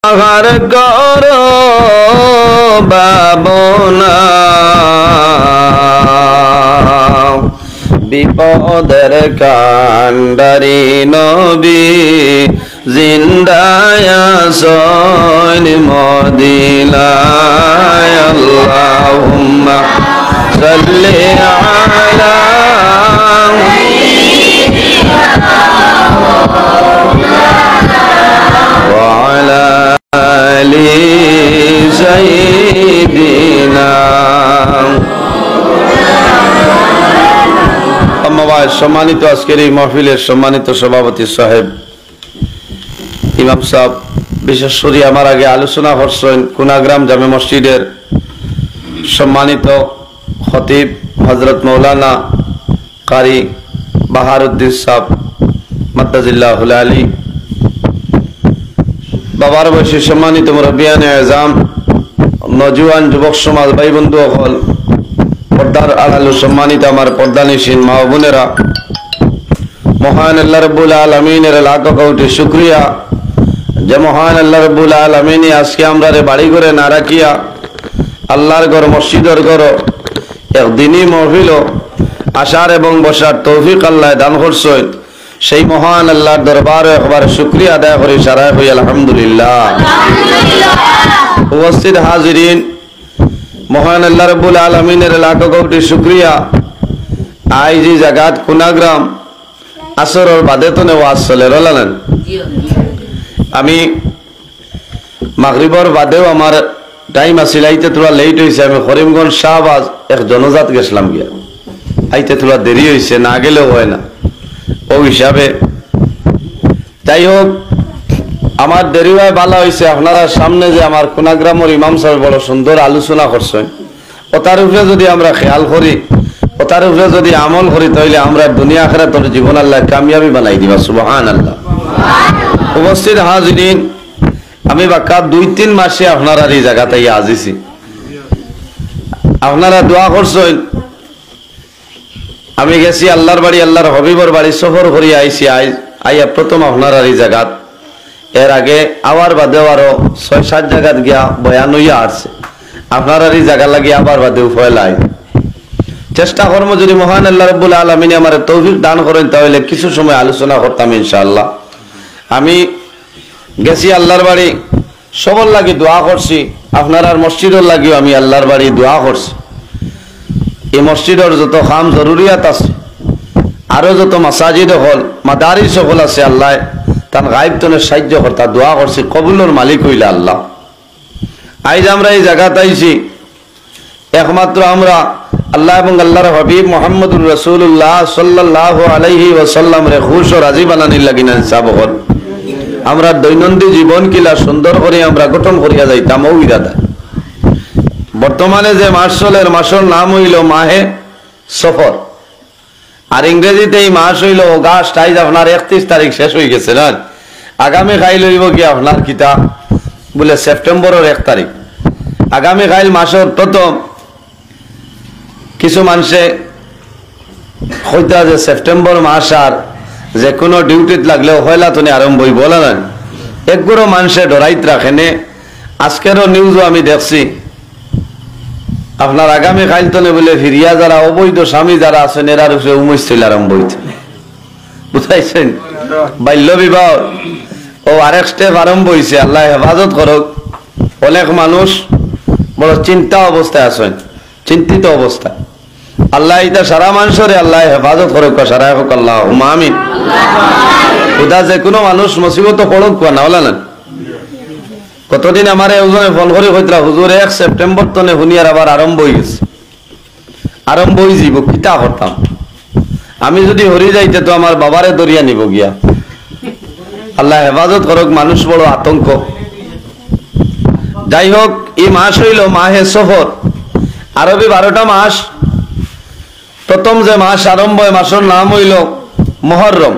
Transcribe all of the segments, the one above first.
আহার করো বাবনা বিপদের কান্ডারি নবী জিন্দায়া সৈন মদিনায় আল্লাহুম্মা সাল্লি আলা ওয়া আলা আলি সাইয়্যিদিনা। সম্মানিত আজকের এই মাহফিলের সম্মানিত সভাপতি সাহেব, ইমাম সাহেব, বিশেষ করে আমার আগে আলোচনা করছেন কুনাগ্রাম জামে মসজিদের সম্মানিত খতিব হযরত মাওলানা কারি বাহারউদ্দিন সাহেব মাদ্দাজিল্লাহুল আলী, বাবার বয়সী সম্মানিত মুরব্বিয়ানে আযম, নওজোয়ান যুবক সমাজ ভাই বন্ধু হল, পর্দার আড়ালে সম্মানিত আমার পর্দানিশীন মা বোনেরা, মহান আল্লাহ রাব্বুল আলামিনের লাখ কোটি শুকরিয়া যে মহান আল্লাহ রাব্বুল আলামিন আজকে আমরা বাড়ি করে না রাখিয়া আল্লাহর ঘর মসজিদের ঘর একদিনই মাহফিল আসার এবং বসার তৌফিক আল্লাহ দান করছেন। সেই মহান আল্লাহর দরবারে একবার শুকরিয়া আদায় করি সারায় হই আলহামদুলিল্লাহ। উপস্থিত হাজিরিন, মহান আল্লাহ রাব্বুল আলামিনের লাখ কোটি শুকরিয়া। আজ এই জায়গাত কুনাগ্রাম আসরের বাদে তো ওয়াজ চলে রলালেন। আমি মাগরিবর বাদেও আমার টাইম আছিল, আইতে তোরা লেট হয়েছে। আমি করিমগঞ্জ শাহবাজ এক জনজাত গেছিলাম গিয়া, আইতে তোরা দেরি হয়েছে, না গেলেও হয় না ও হিসাবে। যাই হোক, আমার দেরি হয় ভালো হয়েছে। আপনারা সামনে যে আমার কুনাগ্রামের ইমাম সাহেব বড় সুন্দর আলোচনা করছেন, ওটার উপরে যদি আমরা খেয়াল করি, ওটার উপরে যদি আমল করি, তাহলে আমরা দুনিয়া আখিরাতের জীবন আল্লাহ কামিয়াবি বানাই দিবা। সুবহানাল্লাহ। উপস্থিত হাজিরিন, আমি বাক্কা 2-3 মাসে আপনারা এই জায়গাতে আজিছি। আপনারা দোয়া করছেন। আমি গেছি আল্লাহর বাড়ি, আল্লাহর হবিবর বাড়ি সফর করি আইছি। আইয়া প্রথম আপনারা এই জায়গাত, এর আগে আবার বাদেও আরো 6-7 জায়গাত গিয়া বয়ান হইয়া আসছে। আপনারা এই জায়গা লাগিয়ে আবার বাদেও ফয়লাই চেষ্টা করবো, যদি মহান আল্লাহ রাব্বুল আলামিন আমার তৌফিক দান করেন তাহলে কিছু সময় আলোচনা করতাম ইনশাআল্লাহ। আমি গেছি আল্লাহর বাড়ি, সবার লাগি দোয়া করছি। আপনার মসজিদের লাগিও আমি আল্লাহর বাড়ি দোয়া করছি। এই মসজিদের যত কাম জরুরিয়াত আছে, আরো যত মাসাজিদ হল, মাদারিস হল আছে, আল্লাহ তার গায়েব তনে সাহায্য করতা দোয়া করছি। কবুলের মালিক হইলে আল্লাহ। আজ আমরা এই জায়গাতে আইছি একমাত্র আমরা আল্লাহ এবং আল্লাহর হাবিব মুহাম্মদুর রাসূলুল্লাহ সাল্লাল্লাহু আলাইহি ওয়াসাল্লাম রে খুশ ও রাজি বানানির লাগিনা হিসাব হল। আমরা দৈনন্দিন জীবন কিলা সুন্দর করে আমরা গঠন করিয়া যাইতাম ও ইরাদা। বর্তমানে যে মাস চলে, মাসের নাম হইল মাহে সফর, আর ইংরেজিতে এই মাস হইল অগাস্ট। আজ আপনার 31 তারিখ শেষ হয়ে গেছে না, আগামী খাইল হইব কি আপনার কিতা বলে সেপ্টেম্বরের 1 তারিখ। আগামী খাইল মাসের প্রথম কিছু মানুষে হইতা যে সেপ্টেম্বর মাস আর যে কোনো ডিউটিত লাগলেও হয়লা তুমি আরম্ভ হইব না। একগুলো মানুষে ডরাইত রাখেনে। আজকেরও নিউজও আমি দেখছি, আপনার আগামী খাইল তনে বলে ফিরিয়া যারা অবৈধ স্বামী যারা আছেন এরার উপরে উমৈশ চলে আরম্ভ হইতে, বুঝাইছেন? বাল্য বিবাহ ও আরেক স্টেপ আরম্ভ হয়েছে। আল্লাহ হেফাজত করুক। অনেক মানুষ বড় চিন্তা অবস্থায় আছেন, চিন্তিত অবস্থায়। আল্লাহ এটা সারা মানুষরে আল্লাহ হেফাজত করুক, সারা হোক আল্লাহ আমিন। খুদা যে কোনো মানুষ মুসিবত পড়ুক না হলা না। কতদিন আমার ওজনে ফোন করে কইতরা, হুজুর 1 সেপ্টেম্বর তনে হুনিয়ার আবার আরম্ভ হয়ে গেছে, আরম্ভ হয়ে যাব, কিতা করতাম আমি যদি হরি যাইতে তো আমার বাবারে দরিয়া নিব গিয়া। আল্লাহ হেফাজত করুক। মানুষ বড় আতঙ্ক। যাই হোক, এই মাস হইল মাহে সফর। আরবি 12টা মাস। প্রথম যে মাস আরম্ভ হয় মাসের নাম হইল মুহররম।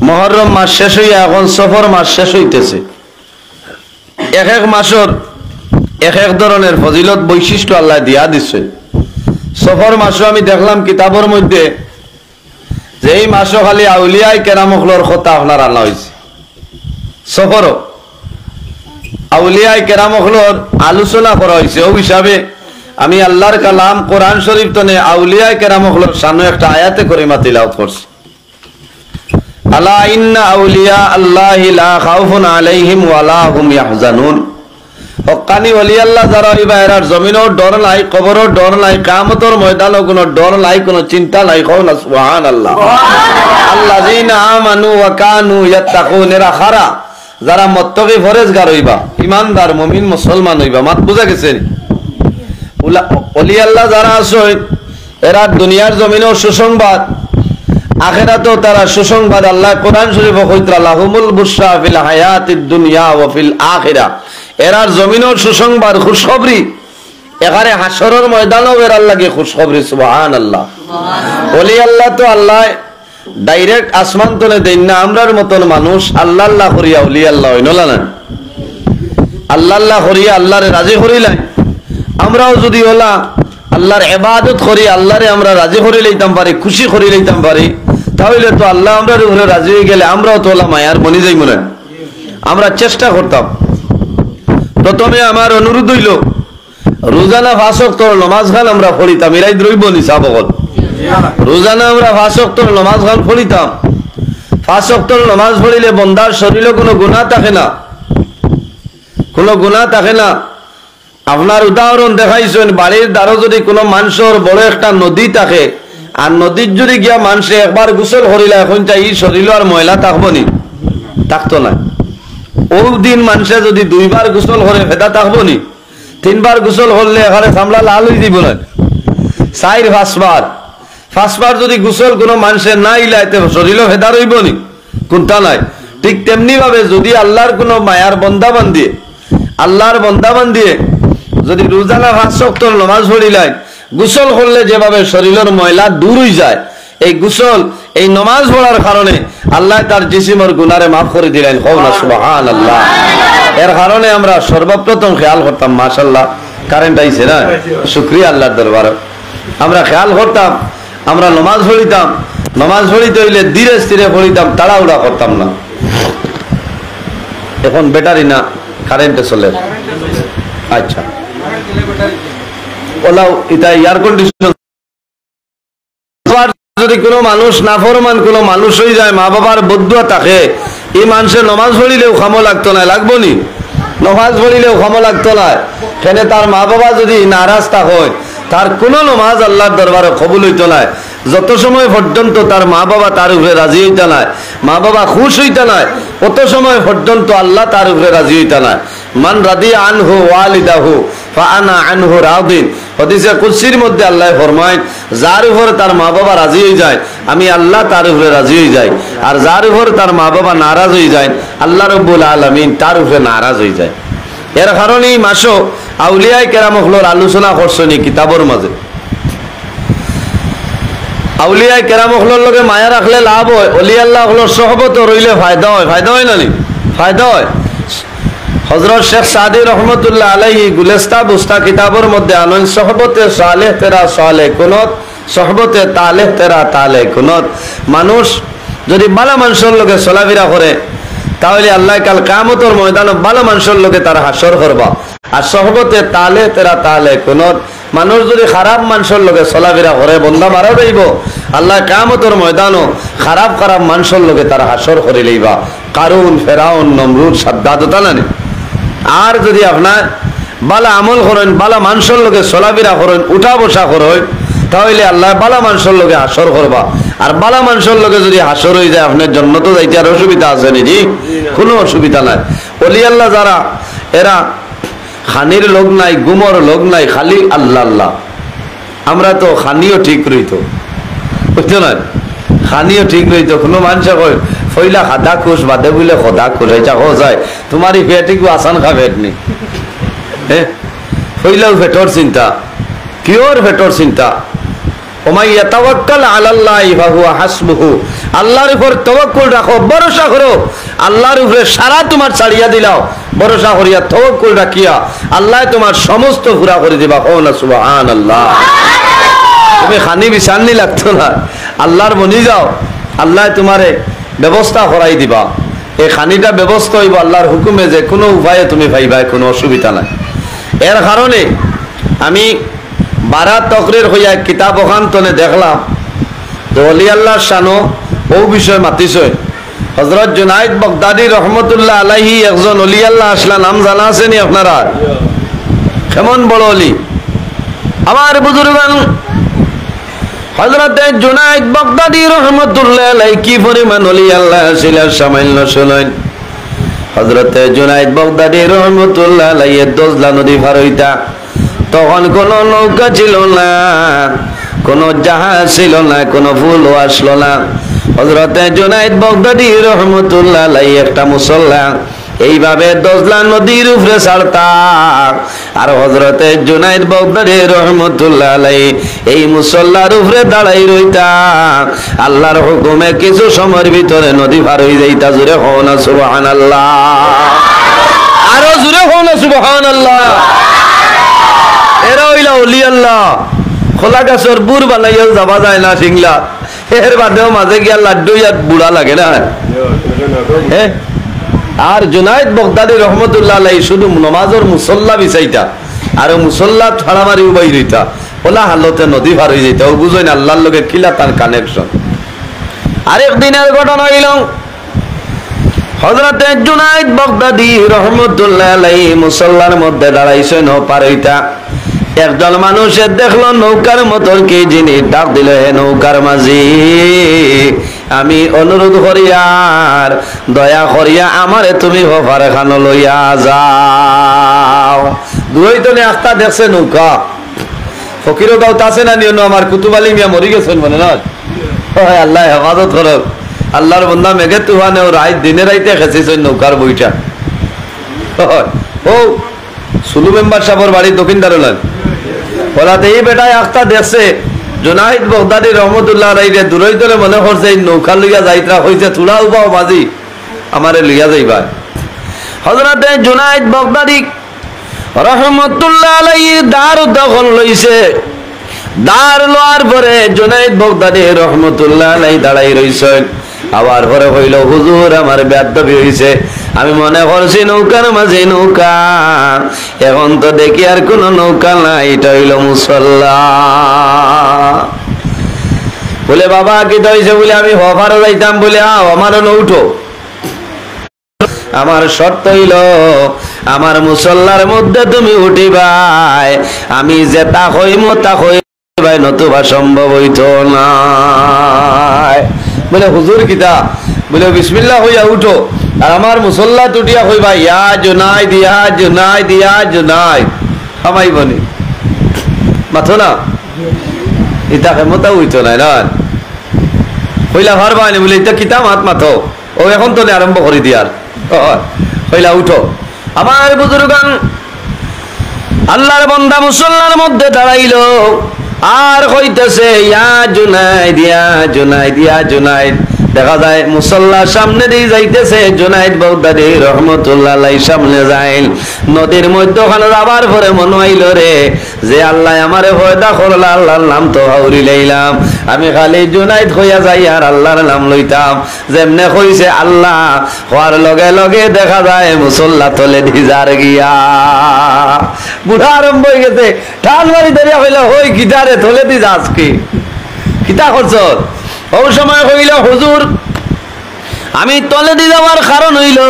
মুহররম মাস শেষ হইয়া এখন সফর মাস শেষ হইতেছে। এক এক মাসের এক এক ধরনের ফজিলত বৈশিষ্ট্য আল্লাহ দিয়া দিচ্ছে। সফর মাসও আমি দেখলাম কিতাবের মধ্যে যে এই মাসও খালি আউলিয়ায় কেরামখলর কথা আপনার আনা হয়েছে। সফরও আউলিয়ায়ে কেরামগুলোর আলোচনা করা হয়েছে। ওই হিসাবে আমি আল্লাহর কালাম কোরআন শরীফ তনে আউলিয়ায়ে কেরামগুলোর সামনে একটা আয়াতে করিমা তিলাওয়াত করছি। আলা ইন্না আউলিয়া আল্লাহি লা খাউফুন আলাইহিম ওয়া লা হুম ইয়াহজানুন। হক্কানি ওলি আল্লাহ যারা হইবা এরার জমিনের ডর নাই, কবরের ডর নাই, কিয়ামতের ময়দানে কোনো ডর নাই, কোনো চিন্তা নাই। কওনা সুবহানাল্লাহ। আল্লাযিনা আমানু ওয়া কানু ইয়াত্তাকুন, এরা খারা যারা মুত্তাকি ফরেজগার হইবা, ইমানদার মুমিন মুসলমান হইবা। মাত বুঝা গেছে? ওলি আল্লাহ যারা আছে এরা দুনিয়ার জমিনেও সুসংবাদ, আখিরাতেও তারা সুসংবাদ। আল্লাহ কোরআন শরীফে কইতরা লাহুমুল বুশরা ফিল হায়াতিদ দুনিয়া ওয়া ফিল আখিরা, এরার জমিনেও সুসংবাদ, খুশখবরি। এখানে হাসরের ময়দানেও এরার লাগে খুশখবরি। সুবহানাল্লাহ। ওলি আল্লাহ তো আল্লাহ ডাইরেক্ট আসমান তলে দেন না, আমরার মতন মানুষ আল্লাহ আল্লাহ করিয়া ওলি আল্লাহ হইনলা না। আল্লাহ আল্লাহ করিয়া আল্লাহরে রাজি করিলাই। আমরাও যদি ওলা আল্লাহর ইবাদত করি, আল্লাহরে আমরা রাজি করে লইতাম পারি, খুশি করে লইতাম পারি, তাহলে তো আল্লাহ আমরার উপরে রাজি হয়ে গেলে আমরাও তো ওলা মায়ার বনি যাই মনে। আমরা চেষ্টা করতাম। প্রথমে আমার অনুরোধ হইল রোজানা 5 ওয়াক্তের নামাজ খান আমরা পড়িতাম। এরাই দ্রব্য নিসা বগল রোজানা আমরা 5 ওয়াক্তের নামাজ খান পড়িতাম। 5 ওয়াক্তের নামাজ পড়িলে বন্দার শরীরে কোনো গুনাহ থাকে না, কোনো গুনাহ থাকে না। আপনার উদাহরণ দেখাইছেন, বাড়ির দ্বারা যদি কোনো মানুষের বড় একটা নদী থাকে, আর নদীর যদি গিয়া মানুষে একবার গোসল করিলা, এখন চাই শরীর আর ময়লা থাকবো নি? থাকতো না। ওই দিন মানুষে যদি 2 বার গোসল করে ফেদা থাকবো নি? 3 বার গোসল করলে এখানে সামলা লাল হয়ে দিব না? 4-5 বার, 5 বার যদি গোসল কোনো মানুষের না ইলাইতে শরীরও ফেদা রইব নি? কোনটা নাই। ঠিক তেমনি ভাবে যদি আল্লাহর কোনো মায়ার বন্দাবান দিয়ে, আল্লাহর বন্দাবান দিয়ে যদি রোজানা 5 ওয়াক্তের নামাজ পড়িলাই, গোসল করলে যেভাবে শরীরের ময়লা দূর হয়ে যায়, এই গোসল এই নামাজ পড়ার কারণে আল্লাহ তার জিসিমের গুনারে মাফ করে দিলেন। কওনা সুবহানাল্লাহ। এর কারণে আমরা সর্বপ্রথম খেয়াল করতাম, মাশাআল্লাহ কারেন্ট আইছে না, শুকরিয়া আল্লাহর দরবারে। আমরা খেয়াল করতাম, আমরা নামাজ পড়িতাম, নামাজ পড়িতে হইলে ধীরে স্থিরে পড়িতাম, তাড়াহুড়া করতাম না। এখন ব্যাটারি না কারেন্টে চলে। আচ্ছা, ওলাও এটা এয়ার কন্ডিশন। যদি কোনো মানুষ নাফরমান কোনো মানুষ হয়ে যায়, মা বাবার বদুয়া থাকে, এই মানুষের নমাজ পড়িলেও খামো লাগতো না, লাগবো নি? নমাজ পড়িলেও খামো লাগতো না। কেন? তার মা বাবা যদি নারাজ হয়, তার কোনো নমাজ আল্লাহর দরবারে কবুল হইতো না যত সময় পর্যন্ত তার মা বাবা তার উপরে রাজি হইতা না, মা বাবা খুশ হইতা না, অত সময় পর্যন্ত আল্লাহ তার উপরে রাজি হইতা না। মান রাদিয়া আনহু ওয়ালিদাহু ফাআনা আনহু রাদিন। হাদিসে কুদসির মধ্যে আল্লাহ ফরমায়, যার উপরে তার মা বাবা রাজি হয়ে যায়, আমি আল্লাহ তার উপরে রাজি হয়ে যাই। আর যার উপরে তার মা বাবা নারাজ হয়ে যায়, আল্লাহ রাব্বুল আলামিন তার উপরে নারাজ হয়ে যায়। এর কারণে এই মাসও আউলিয়ায়ে কেরামগুলোর আলোচনা করছেন এই কিতাবের মাঝে। আউলিয়ায়ে কেরামগুলোর লগে মায়া রাখলে লাভ হয়, ওলি আল্লাহগুলোর সহবত রইলে ফায়দা হয়। ফায়দা হয় না নি? ফায়দা হয়। হযরত শেখ সাদি রহমতুল্লাহ আলাইহি গুলিস্তা বুস্তা কিতাবের মধ্যে আনেন, সহবতে সালেহ তেরা সালেহ কুনত, সহবতে তালেহ তেরা তালেহ কুনত। মানুষ যদি ভালো মানুষের লগে চলাফেরা করে, তাহলে আল্লাহ কাল কিয়ামতের ময়দানে ভালো মানুষের লগে তারা হাসর করবা। আর সহবতে তালেহ তেরা তালেহ কুনত, মানুষ যদি খারাপ মানুষের লগে চলাফেরা করে, বন্দা মারা যাইব, আল্লাহ কিয়ামতের ময়দানও খারাপ খারাপ মানুষের লগে তারা হাসর করে লইবা। কারুন, ফেরাউন, নমরুদ, সাদ্দাত তা না। আর যদি আপনার বালা আমল করেন, বালা মানুষের লোকে চলাফেরা করেন, উঠা বসা করেন, তাহলে আল্লাহ বালা মানুষের লোকে হাসর করবা। আর বালা মানুষের লোকে যদি হাসর হয়ে যায়, আপনার জন্য তো যাইতে আর অসুবিধা আছে নাকি? কোনো অসুবিধা নাই। ওলি আল্লাহ যারা, এরা খানির লোক নাই, গুমর লোক নাই, খালি আল্লাহ আল্লাহ। আমরা তো খানিও ঠিক রইতো, বুঝছো না? খানিও ঠিক রইতো। কোনো মানুষ কয় ফইলা খাদা খুশ বাদে বলে খদা খুশ, এটা হো যায় তোমারই পেটিকু আসান খা পেট নি। হ্যাঁ, ফইলাও পেটর চিন্তা, কিওর পেটর চিন্তা। ওমাই ইয়াতাওয়াক্কাল আলাল্লাহি ফাহুয়া হাসবুহু। আল্লাহর উপর তাওয়াক্কুল রাখো, ভরসা করো। আল্লাহর উপরে সারা তোমার ছাড়িয়া দিলাও, ভরসা করিয়া তাওয়াক্কুল রাখিয়া আল্লাহ তোমার সমস্ত পুরা করে দিবা। কওনা সুবহানাল্লাহ। তুমি খানি বিছানি লাগতো না, আল্লাহর বনি যাও, আল্লাহ তোমারে ব্যবস্থা করাই দিবা। এই খানিটা ব্যবস্থা হইব আল্লাহর হুকুমে, যে কোনো উপায়ে তুমি পাইবা, কোনো অসুবিধা নাই। এর কারণে আমি বারা তকরির হইয়া কিতাব ওখানে দেখলাম যে অলি আল্লাহ শানো ও বিষয় মাতিছে। হযরত জুনাইদ বাগদাদি রহমতুল্লাহ আলাইহি একজন অলি আল্লাহ আসলা, নাম জানা আছে নি আপনারা? কেমন বড় অলি আমার বুজুর্গান। হযরত জুনাইদ বাগদাদি রহমতুল্লাহ আলাইহি কি পরিমাণ অলি আল্লাহ ছিলেন সামান্য শুনেন। হযরত জুনাইদ বাগদাদি রহমতুল্লাহ আলাইহি দজলা নদী পার হইতা, তখন কোনো নৌকা ছিল না, কোনো জাহাজ ছিল না, কোনো ফুলও আসলো না। হযরত জুনাইদ বাগদাদি রহমতুল্লাহ আলাইহি একটা মুসল্লা এইভাবে দজলা নদীর উপরে ছাড়তা, আর হযরত জুনাইদ বাগদাদি রহমতুল্লাহ আলাইহি এই মুসল্লার উপরে দাঁড়াই রইতা। আল্লাহর হুকুমে কিছু সময়ের ভিতরে নদী পার হয়ে যাইতা। জোরে হও না সুবহানাল্লাহ, আরো জোরে হও না সুবহানাল্লাহ। এরা হইলা অলি আল্লাহ। খোলা গাছর বুর বানাইয়াও যাবা যায় না সিংলা, এর বাদেও মাঝে গিয়া লাড্ডু ইয়াত বুড়া লাগে না। হ্যাঁ, আর জুনাইদ বাগদাদি রহমতুল্লাহ আলাইহি শুধু নমাজর মুসল্লা বিছাইতা, আর মুসল্লা ছাড়ামারি উবাই রইতা। ওলা হালতে নদী পার হয়ে যাইতা। ও বুঝই না আল্লাহর লগে কিলা তার কানেকশন। আরেক দিনের ঘটনা হইল, হযরত জুনাইদ বাগদাদি রহমতুল্লাহ আলাইহি মুসল্লার মধ্যে দাঁড়াইছেন, পার হইতা। একদল মানুষের দেখলো নৌকার মতন কি জিনিস, ডাক দিল, হে নৌকার মাঝি, আমি অনুরোধ করিয়ার দয়া করিয়া আমারে তুমি হফারে খানো লইয়া যাও। দুই তনে আস্তা দেখছে নৌকা, ফকিরও গাঁত আছে না নিয়ন, আমার কুতুবালি মিয়া মরি গেছেন মনে নয়। আল্লাহ হেফাজত করক। আল্লাহর বন্দা মেঘে তুফানে ও রাত দিনে রাইতে খেঁচিছেন নৌকার বইটা। ও সুলু মেম্বার সাহেবের বাড়ি দক্ষিণ দারুলান, ওলাতে এই বেটায় আস্তা দেখছে জুনাইদ বাগদাদি রহমতুল্লাহ আলাইহি দূরই ধরে মনে করছে এই নৌকা লইয়া যাইত্রা হইছে, চুলা উপাও মাঝি আমারে লইয়া যাইবা। হযরত জুনাইদ বাগদাদি রহমতুল্লাহ আলাইহি দার দখল লইছে। দার লওয়ার পরে জুনাইদ বাগদাদি রহমতুল্লাহ আলাইহি দাঁড়াই রইছেন। আবার পরে হইল, হুজুর আমার বেয়াদবি হইছে, আমি মনে করছি নৌকার মাঝে নৌকা, এখন তো দেখি আর কোন নৌকা নাই, এটা হইল মুসল্লা। বলে বাবা কি হইছে? বলে আমি হফারও যাইতাম, বলে আও আমারও নৌঠো। আমার শর্ত হইল আমার মুসল্লার মধ্যে তুমি উঠিবাই, আমি যেটা হইম তা হইবাই, নতুবা সম্ভব হইত না। বলে হুজুর কিতা? বলে বিসমিল্লাহ হইয়া উঠো, আর আমার মুসল্লা তুটিয়া হইবা ইয়া জুনাইদ ইয়া জুনাইদ ইয়া জুনাইদ। খামাইবনি মাথো না, ইতা ক্ষমতা হইতো নাই না। হইলা পারবানি? বলে এটা কিতা মাত মাথো। ও এখন তো আরম্ভ করি দিয়ার। হইলা উঠো। আমার বুজুর্গান, আল্লাহর বান্দা মুসল্লার মধ্যে দাঁড়াইল, আর হইতেছে ইয়া জুনাইদ ইয়া জুনাইদ ইয়া জুনাইদ। দেখা যায় মুসল্লার সামনে দিয়ে যাইতেছে, জুনাইদ বাগদাদি রহমতুল্লাহ আলাইহি সামনে যাইল। নদীর মধ্যখানে যাবার পরে মনে হইল রে যে আল্লাহ আমারে পয়দা করলা, আল্লাহর নাম তো হাউরি লইলাম, আমি খালি জুনাইদ হইয়া যাই আর আল্লাহর নাম লইতাম। যেমনে কইছে আল্লাহ হওয়ার লগে লগে দেখা যায় মুসল্লা তলে ভিজার গিয়া বুড়া আরম্ভ হয়ে গেছে। ঠান মারি ধরিয়া হইল, হই গিটারে তলে দি যাস কি কিতা করছ? ওই সময় হইল, হুজুর আমি তলে দিয়ে যাওয়ার কারণ হইল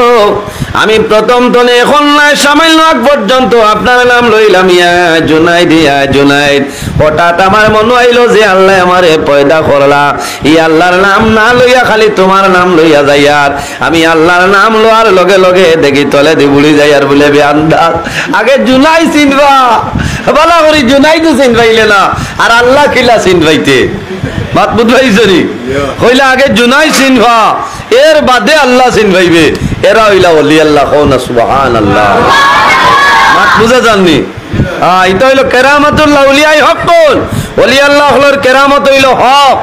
আমি প্রথম তলে এখন নাই সামান্য আগ পর্যন্ত আপনার নাম লইলাম ইয়া জুনাইদ ইয়া জুনাইদ। হঠাৎ আমার মনে হইল যে আল্লাহ আমারে পয়দা করলা, ই আল্লাহর নাম না লইয়া খালি তোমার নাম লইয়া যাই, আর আমি আল্লাহর নাম লওয়ার লগে লগে দেখি তলে দি বুড়ি যাই। আর বলে বেআন্দাজ আগে জুনাই চিনবা, বলা করি জুনাইদ চিনবাইলে না, আর আল্লাহ কিলা চিনবাইতে বাত বুঝবাইছনি? হইলা আগে জুনাই চিনবা, এর বাদে আল্লাহ চিনবাইবে। এরা হইলা ওলি আল্লাহ। কও না সুবহানাল্লাহ। মাত বুঝা জাননি? এটা হইল কেরামতুল্লাহ উলিয়াই হক। কোন ওলি আল্লাহ হলোর কেরামত হইল হক।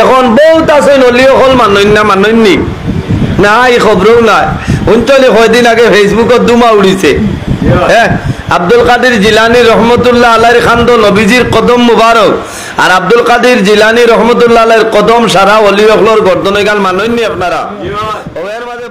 এখন বহুত আছেন ওলি হল মানইন না মানইননি না, এই খবরও নাই। উনচলে কয়দিন আগে ফেসবুকত দুমা উড়িছে। হ্যাঁ, আব্দুল কাদের জিলানী রহমতুল্লাহ আলাইহির খান্দ নবীজির কদম মুবারক, আর আব্দুল কাদের জিলানী রহমতুল্লাহ আলাইহির কদম সারা ওলি হলর গর্দনে গাল মানইননি আপনারা? ওর মাঝে